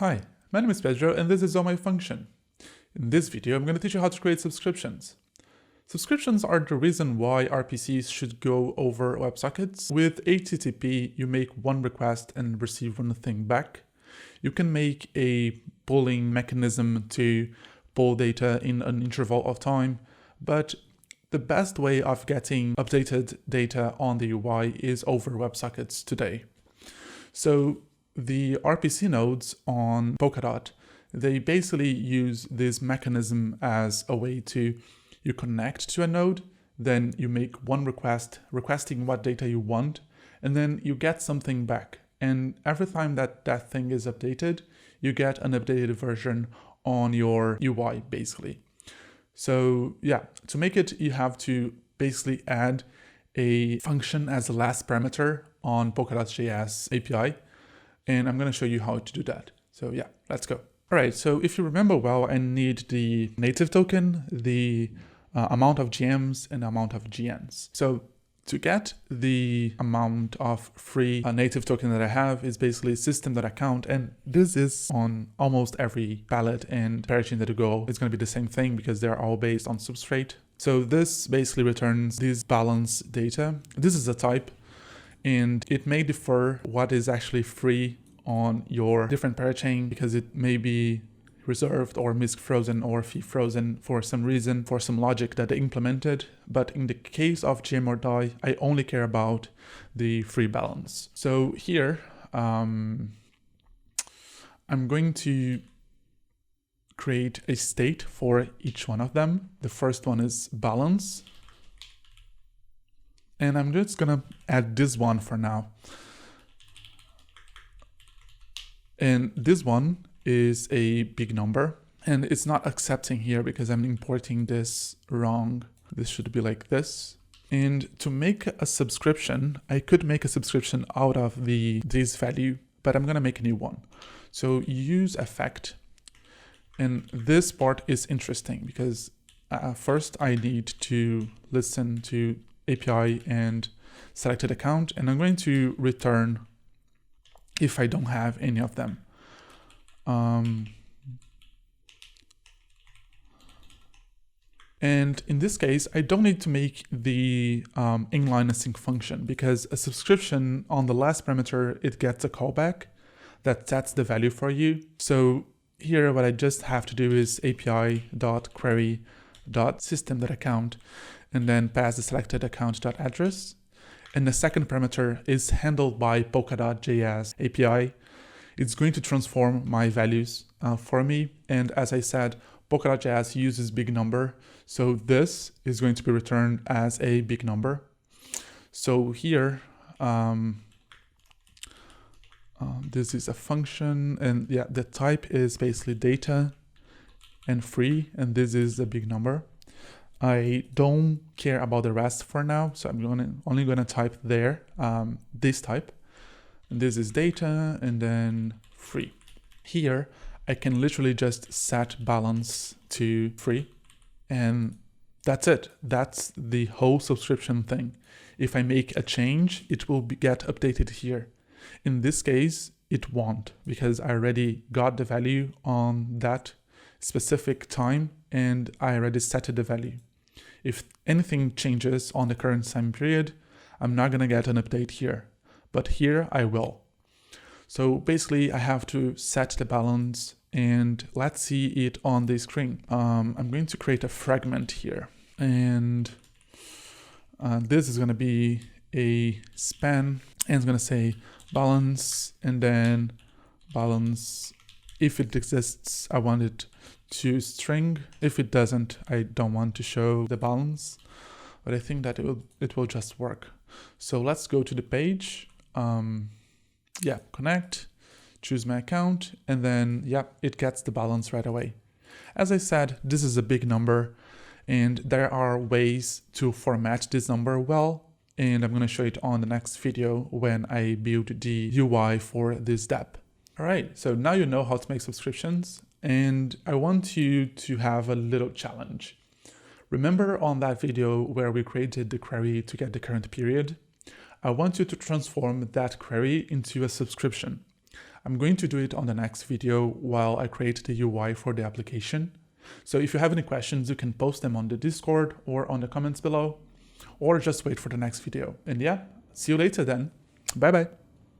Hi, my name is Pedro and this is On My Function. In this video, I'm going to teach you how to create subscriptions. Subscriptions are the reason why RPCs should go over WebSockets. With HTTP, you make one request and receive one thing back. You can make a polling mechanism to poll data in an interval of time, but the best way of getting updated data on the UI is over WebSockets today. So the RPC nodes on Polkadot, they basically use this mechanism as a way to you connect to a node, then you make one request requesting what data you want, and then you get something back. And every time that that thing is updated, you get an updated version on your UI basically. So yeah, to make it, you have to basically add a function as the last parameter on polkadot.js API. And I'm going to show you how to do that. So yeah, let's go. All right, so if you remember well, I need the native token, the amount of GMs and the amount of GNs. So to get the amount of free native token that I have is basically system.account, and this is on almost every palette and parachain that you go. It's going to be the same thing because they're all based on substrate. So this basically returns this balance data. This is a type, and it may differ what is actually free on your different parachain because it may be reserved or MISC frozen or fee frozen for some reason, for some logic that they implemented. But in the case of GM or DAI, I only care about the free balance. So here, I'm going to create a state for each one of them. The first one is balance. And I'm just gonna add this one for now. And this one is a big number, and it's not accepting here because I'm importing this wrong. This should be like this. And to make a subscription, I could make a subscription out of this value, but I'm gonna make a new one. So use effect. And this part is interesting because first I need to listen to API and selected account, and I'm going to return if I don't have any of them. And in this case, I don't need to make the inline async function because a subscription on the last parameter, it gets a callback that sets the value for you. So here, what I just have to do is api.query.system.account and then pass the selected account.address. And the second parameter is handled by polkadot.js API. It's going to transform my values for me. And as I said, polkadot.js uses big number. So this is going to be returned as a big number. So here, this is a function, and yeah, the type is basically data and free, and this is a big number. I don't care about the rest for now, so I'm only gonna type there this type, and this is data and then free. Here I can literally just set balance to free, and that's it. That's the whole subscription thing. If I make a change, it will get updated here. In this case, it won't because I already got the value on that specific time and I already set the value. If anything changes on the current time period, I'm not gonna get an update here, but here I will. So basically I have to set the balance, and let's see it on the screen. I'm going to create a fragment here, and this is gonna be a span, and it's gonna say balance, and then balance. If it exists, I want it to string. If it doesn't, I don't want to show the balance, but I think that it will just work. So let's go to the page. Yeah, connect, choose my account, and then yeah, it gets the balance right away. As I said, this is a big number, and there are ways to format this number well, and I'm going to show it on the next video when I build the UI for this dApp. All right, so now you know how to make subscriptions, and I want you to have a little challenge. Remember on that video where we created the query to get the current period? I want you to transform that query into a subscription. I'm going to do it on the next video while I create the UI for the application. So if you have any questions, you can post them on the Discord or on the comments below, or just wait for the next video. And yeah, see you later then. Bye bye.